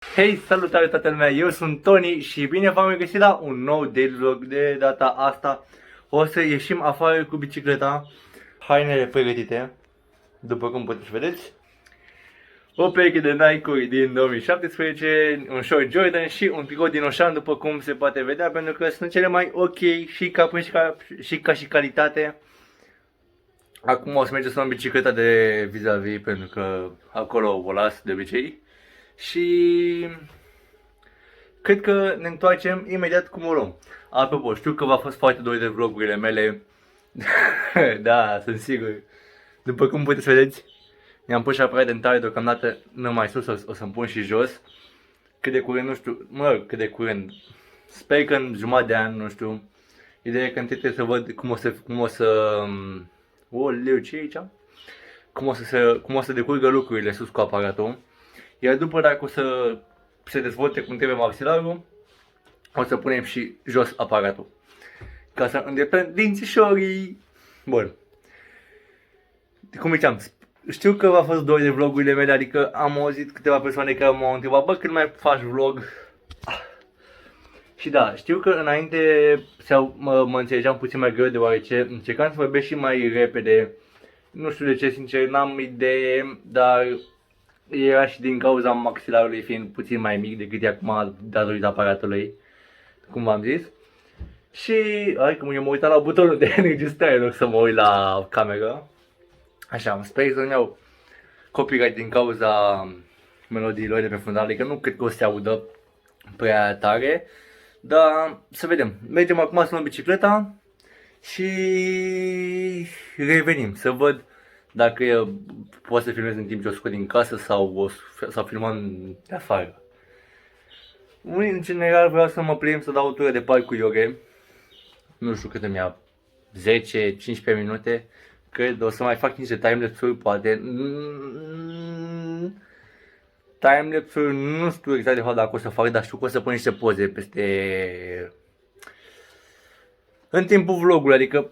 Hei, salutare toată lumea, eu sunt Tony și bine v-am regăsit la un nou daily vlog. De data asta o să ieșim afară cu bicicleta, hainele pregătite, după cum puteți vedeți. O pereche de Nike din 2017, un short Jordan și un tricou din Oșan, după cum se poate vedea, pentru că sunt cele mai ok și ca preț și ca și calitate. Acum o să mergem să luăm bicicleta de vis-a-vis, pentru că acolo o las de obicei. Și cred că ne întoarcem imediat cum o luăm. Apropo, știu că v-a fost foarte dor de vlogurile mele. Da, sunt sigur. După cum puteți vedeți, mi-am pus și aparat dentare deocamdată numai sus, o să-mi pun și jos. Cât de curând, nu știu, cât de curând. Sper că în jumătate de an, nu știu. Ideea e că întâi trebuie să văd cum o să... Oleu, ce e aici? Cum o să decurgă lucrurile sus cu aparatul. Iar după, dacă o să se dezvolte cum trebuie maxilarul, o să punem și jos aparatul. Ca să îndreptăm dințișorii. Bun. Cum ziceam, știu că v-a fost dor de vlogurile mele, adică am auzit câteva persoane care m-au întrebat, bă, când mai faci vlog? Și da, știu că înainte mă înțelegeam puțin mai greu, deoarece încercam să vorbesc și mai repede. Nu știu de ce, sincer, n-am idee, dar era și din cauza maxilarului fiind puțin mai mic decât e acum datorită aparatului, cum v-am zis. Și hai că eu mă uitam la butonul de înregistrare în loc să mă uit la cameră. Așa, îmi sper să nu iau copyright din cauza melodiilor de pe fundal, adică nu cred că o să se audă prea tare. Dar să vedem, mergem acum să luăm bicicleta și revenim să văd dacă pot să filmez în timp ce o scot din casă sau filmăm de afară. În general vreau să mă plimb să dau o tură de parc cu Iore. Nu știu cât îmi ia, 10-15 minute. Cred, o să mai fac niște timelapse-uri, poate. Timelapse-uri nu știu exact de fapt dacă o să fac, dar știu că o să pun niște poze peste... în timpul vlogului, adică...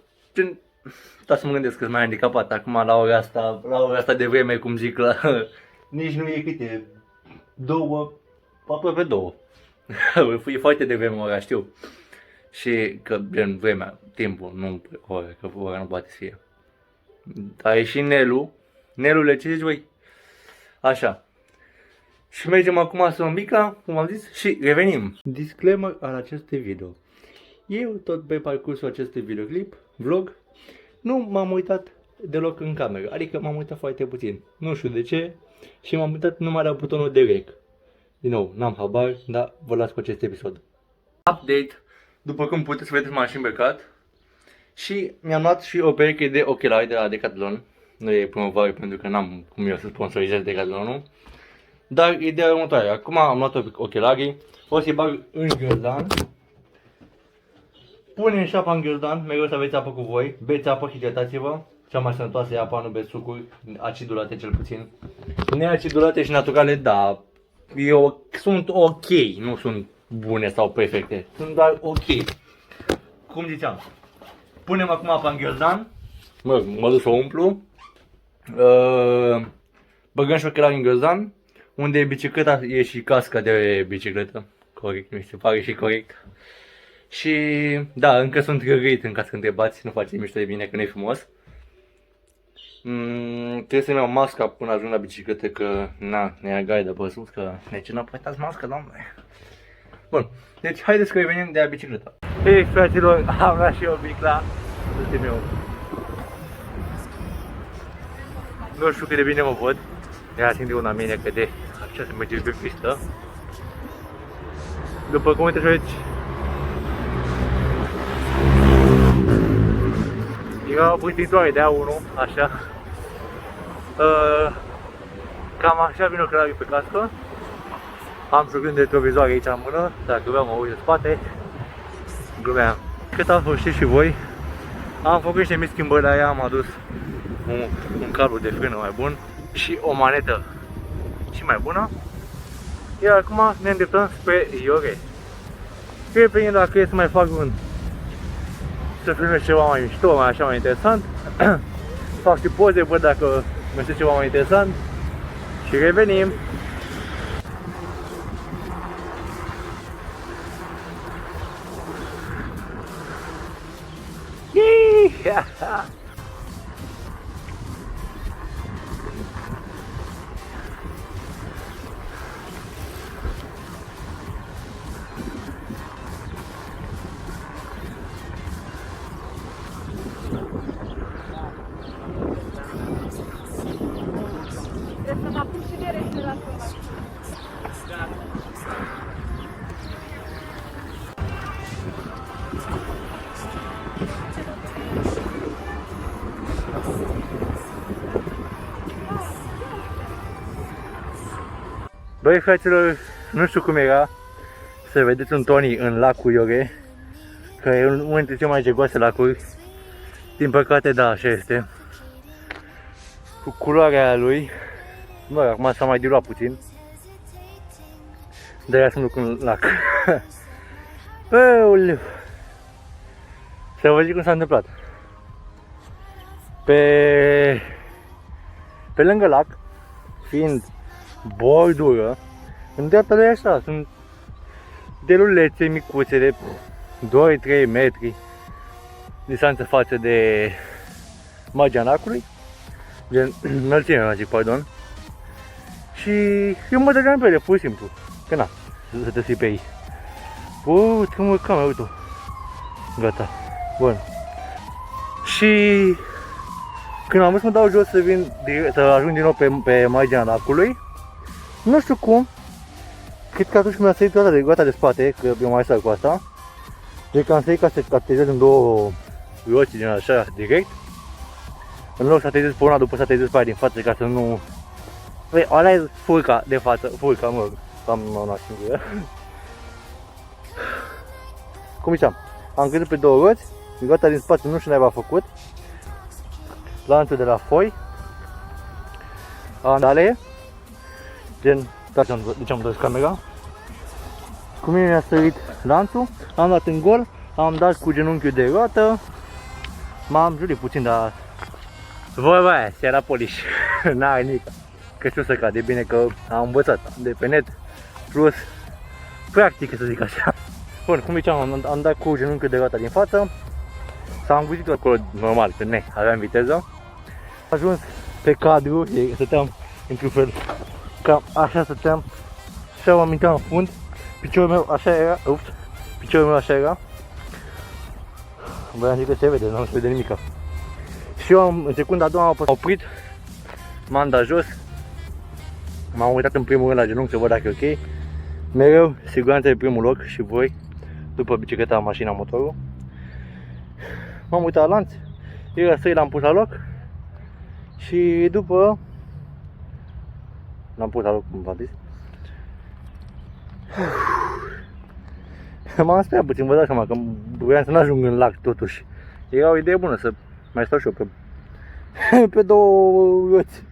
Da, să mă gândesc că sunt mai handicapat acum la ora asta de vreme, cum zic, nici nu e câte, 2, aproape 2. E foarte de vreme ora, știu. Și că, gen, vremea, timpul, nu ora, că ora nu poate să fie. Dar e și Nelu. Nelule, ce zici voi? Așa. Și mergem acum să luăm bica, cum am zis, și revenim. Disclaimer al acestui video. Eu, tot pe parcursul acestui videoclip, vlog, nu m-am uitat deloc în cameră, adică m-am uitat foarte puțin. Nu știu de ce și m-am uitat numai la butonul de rec. Din nou, n-am habar, dar vă las cu acest episod. Update, după cum puteți vedeți, m-am și îmbrăcat și mi-am luat și o pereche de ochelari de la Decathlon. Nu e promovare pentru că n-am cum eu să sponsorizez Decathlonul. Dar ideea următoare, acum am luat ochelarii, o să-i bag în ghiozdan. Punem șapa în ghiozdan, mereu să aveți apă cu voi, beți apă, hidratați-vă. Cea mai sănătoasă e apa, nu beți sucuri, acidulate cel puțin. Neacidulate și naturale, da, sunt ok, nu sunt bune sau perfecte, sunt doar ok. Cum ziceam, punem acum apa în ghiozdan, mă duc să o umplu. Băgăm și ochelarii în ghiozdan, unde e bicicleta, e și casca de bicicletă, corect, mi se pare și corect. Și da, încă sunt rărit în caz că întrebați, nu face mișto de bine că nu e frumos. Trebuie să-mi iau masca până ajung la bicicletă, că na, ne ia gaida pe sus, că de ce nu pătați masca, doamne? Bun, deci haideți că revenim de la bicicletă. Hei, fraților, am luat și eu bicla, meu. Nu știu cât de bine mă văd, ia simt de una mine că de așa se merge pe pistă. După cum uite și aici, era o pântitoare de A1, așa. Cam așa vin ochelarii pe cască. Am și de retrovizoare aici în mână, dacă vreau mă uit în spate. Glumeam. Cât am făcut și voi, am făcut niște mici schimbări la ea, am adus un cablu de frână mai bun și o manetă și mai bună. Iar acum ne îndreptăm spre Iore. Revenim dacă e să mai fac să filmez ceva mai mișto, mai așa, mai interesant. Fac și poze, văd dacă găsesc ceva mai interesant și revenim. Trebuie să mă apuc și de respirație. Băi fraților, nu știu cum era să vedeți un Tony în lacul Iore, că e unul dintre cele mai gegoase lacuri. Din păcate, da, așa este. Cu culoarea lui, bă, acum s-a mai diluat puțin. De-aia sunt în lac. Băuleu! Să vă zic cum s-a întâmplat. Pe lângă lac, fiind bordură, în dreapta lui așa, sunt delulețe micuțe de 2-3 metri distanță față de marginea lacului, gen înălțimea, zic, pardon. Și eu mă dădeam pe ele, pur și simplu, că na, să te pe ei. Uite cum urcam, uite-o. Gata, bun. Și când am vrut să mă dau jos să vin, să ajung din nou pe marginea lacului, nu știu cum, cred că atunci când mi-a sărit gata de spate, că eu mai sar cu asta, deci că am sărit ca să aterizez în două roți din așa direct, în loc să aterizez pe una după să aterizez pe aia din față, ca să nu... Băi, ăla e furca de față, furca, mă rog, am una singură. Cum ziceam, am crezut pe două roți, gata din spate nu știu n-ai făcut, lanțul de la foi, andale, gen, deci am dus camera, cu mine mi-a sărit lanțul, am dat în gol, am dat cu genunchiul de roată, m-am jurit puțin, dar vorba aia, se era poliș, n-are nimic, că știu să cad, e bine că am învățat de pe net, plus practică să zic așa. Bun, cum ziceam, am dat cu genunchiul de roată din față, s-a înguzit acolo normal, că ne, aveam viteză, am ajuns pe cadru, stăteam într-un fel, cam așa stăteam, și am amintit în fund, piciorul meu așa era, ups, piciorul meu așa era, voiam zic că se vede, nu se vede nimica. Și eu în secunda a doua am oprit, m-am dat jos, m-am uitat în primul rând la genunchi să văd dacă e ok, mereu siguranța e primul loc și voi, după bicicleta, mașina, motorul. M-am uitat la lanț, era sărit, l-am pus la loc și după l-am pus la loc, cum v-am zis. M-am speriat puțin, vă dați seama că vreau să nu ajung în lac totuși. Era o idee bună să mai stau și eu pe două roți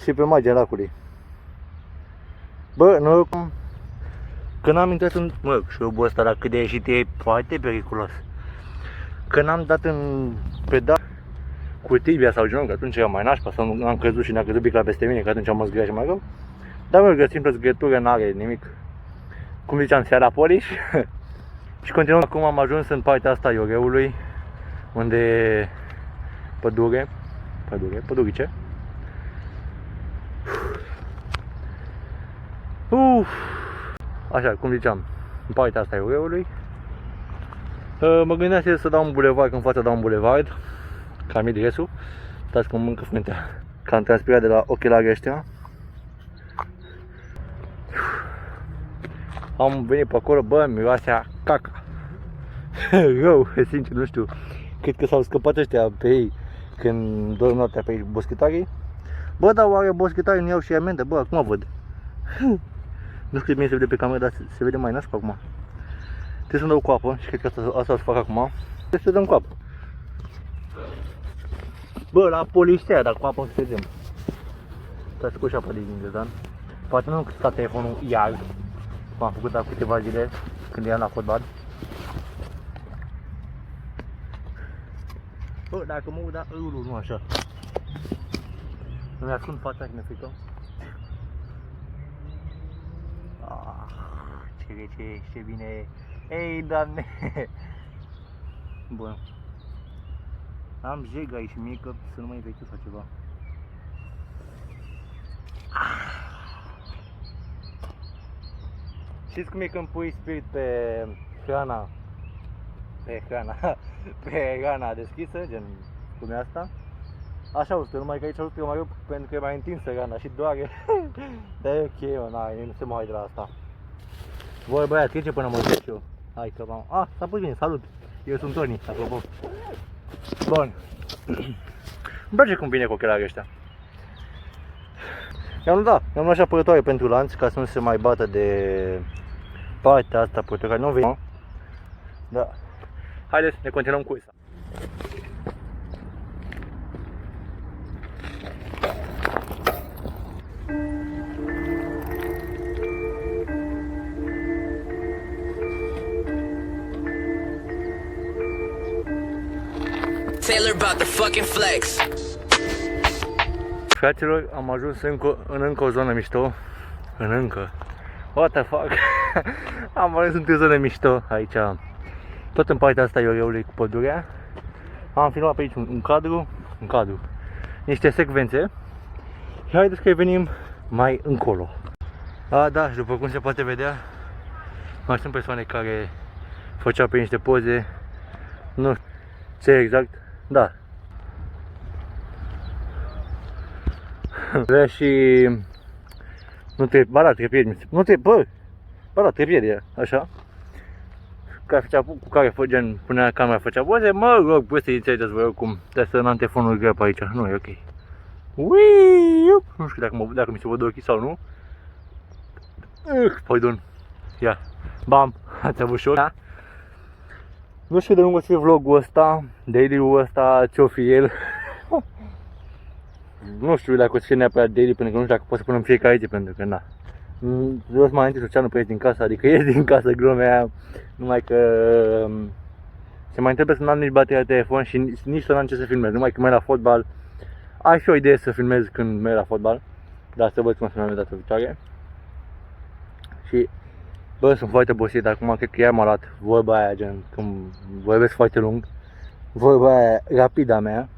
și pe marginea lacului. Bă, noroc că n-am intrat în... Mă, șurubul ăsta, la cât de ieșit e foarte periculos. Că n-am dat în pedal cu tibia sau genunchi, că atunci era mai nașpa, sau nu am crezut și ne-a căzut bicla peste mine, că atunci am mă zgâria și mai rău. Dar mă, simplă zgârietură, n-are nimic. Cum ziceam, se era poliș. Și continuăm, acum am ajuns în partea asta a Ioreului, unde e pădurice. Așa, cum ziceam, în partea asta a Ioreului. Mă gândeam să dau un bulevard, că în fața dau un bulevard, ca Midresul. Uitați cum mâncă fruntea, că am transpirat de la ochelarii ăștia. Am venit pe acolo, bă, miroasea caca. Rău, sincer, nu știu. Cred că s-au scăpat ăștia pe ei când dorm noaptea pe ei boschetarii. Bă, dar oare boschetarii nu iau și amendă? Bă, acum văd. Nu știu bine se vede pe cameră, dar se vede mai nașpa acum. Trebuie să-mi dau cu apă și cred că asta o să fac acum. Trebuie să dăm cu apă. Bă, la poliția, dar cu apă o să vedem. S-a scos și apă din găzan. Poate nu sta telefonul iar, cum am făcut acum câteva zile, când eram la fotbal. Bă, dacă mă ud, da, nu așa. Îmi ascund fața și mi-e frică. Ce rece ești, ce bine e. Ei, Doamne! Bun. Am jega aici mică să nu mă infectez sau ceva. Știți cum e când pui spirit pe hrana? Pe rana deschisă, gen cum e asta? Așa o stă, numai că aici o stă mai rup pentru că e mai întinsă rana și doare. Dar e ok, mă, nu se mai de la asta. Voi băiat, trece până mă duc eu. Hai că m-am... Ah, s-a pus bine, salut! Eu sunt Toni, apropo. Bun. Îmi place cum vine cu ochelarii ăștia. I-am luat așa părătoare pentru lanț ca să nu se mai bată de partea asta părătoare, nu vine. Da. Haideți, ne continuăm cursa. Taylor about the fucking flex. Fraților, am ajuns în încă o zonă mișto. What the fuck? Am ajuns într-o zonă mișto aici. Tot în partea asta Ioreului cu pădurea. Am filmat pe aici un cadru. Niște secvențe. Și haideți că venim mai încolo. Da, și după cum se poate vedea, mai sunt persoane care făceau pe niște poze. Nu știu ce exact. Da. Vrea și... Nu trebuie... Ba da, trepied. Nu trebuie... Ba da, trepied, așa. Cu care gen, punea camera, făcea poze. Mă rog, bă, să înțelegeți voi oricum. Trebuie să n-am telefonul greu pe aici. Nu, e ok. Uiii! Nu știu dacă mi se văd ochii sau nu. Pardon. Ia. Bam! Ați avut șoc. Da? Nu știu de lung o să fie vlogul ăsta, daily-ul ăsta, ce-o fi el. Nu știu dacă o să fie neapărat daily, pentru că nu știu dacă pot să punem fiecare zi, pentru că na. Eu să mai întâi socialul pe ies din casă, adică ies din casă glumea aia, numai că se mai întâmplă să nu am nici bateria de telefon și nici să n-am ce să filmez, numai că merg la fotbal. Ai și o idee să filmez când merg la fotbal, dar să văd cum o să merg data viitoare. Și bă, sunt foarte obosit, acum cred că iar m-a luat vorba aia, gen, când vorbesc foarte lung, vorba aia rapidă a mea.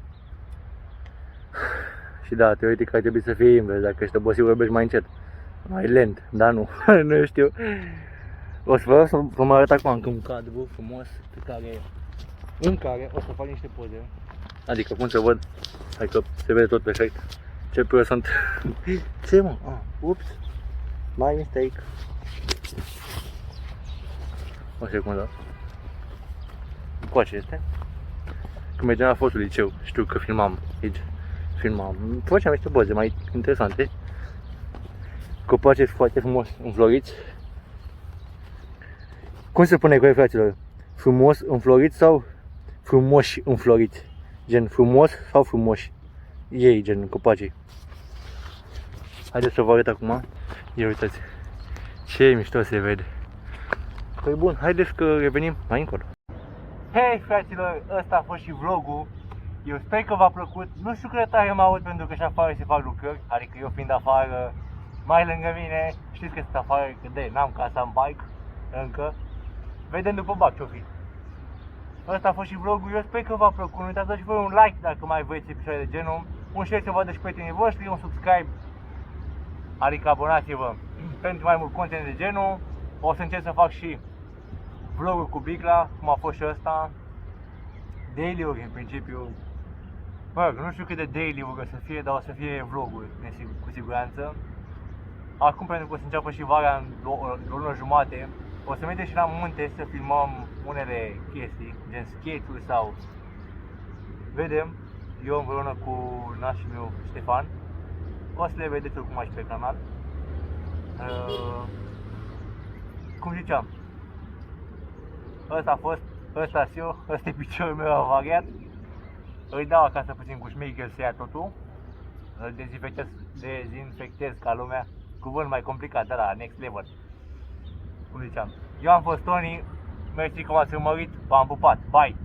Și da, teoretic ar trebui să fie invers, dacă ești obosit vorbești mai încet, mai lent, dar nu, nu știu. O să vreau să mă arăt acum încă un cadru frumos în care o să fac niște poze. Adică cum se văd, hai că se vede tot perfect. Ce prost sunt. Ce mă? Ups, my mistake. O secundă. Coace este. Când mergeam la fostul liceu, știu că filmam aici. Făceam niște poze mai interesante. Copaci foarte frumos înfloriți. Cum se pune cu ei, fraților? Frumos înfloriți sau frumoși înfloriți? Gen frumos sau frumoși? Ei, gen copacii. Haideți să vă arăt acum. Ia uitați. Ce mișto se vede. Păi bun, haideți că revenim mai încolo. Hei fraților, ăsta a fost și vlogul. Eu sper că v-a plăcut. Nu știu cât de tare mă aud pentru că și afară se fac lucrări. Adică eu fiind afară, mai lângă mine, știți că sunt afară, că n-am casa în bike încă. Vedem după bac ce-o fi. Ăsta a fost și vlogul, eu sper că v-a plăcut. Nu uitați să dați și voi un like dacă mai vreți episoade de genul. Un share să vadă și prietenii voștri, un subscribe. Adică abonați-vă pentru mai mult content de genul. O să încerc să fac și vlogul cu Bicla, cum a fost și ăsta. Daily-uri în principiu. Mă rog, nu știu cât de daily-uri o să fie, dar o să fie vloguri, cu siguranță. Acum, pentru că o să înceapă și vara în o lună jumate, o să mergem și la munte să filmăm unele chestii, gen skate-uri sau... Vedem, eu împreună cu nașul meu Ștefan. O să le vedeți oricum aici pe canal. Cum ziceam, ăsta a fost, ăsta-s eu, ăsta e piciorul meu avariat. Îi dau acasă puțin cu șmecher să ia totul. Îl dezinfectez ca lumea. Cuvânt mai complicat, dar la next level. Cum ziceam. Eu am fost Toni, mersi că m-ați urmărit, v-am pupat, bye!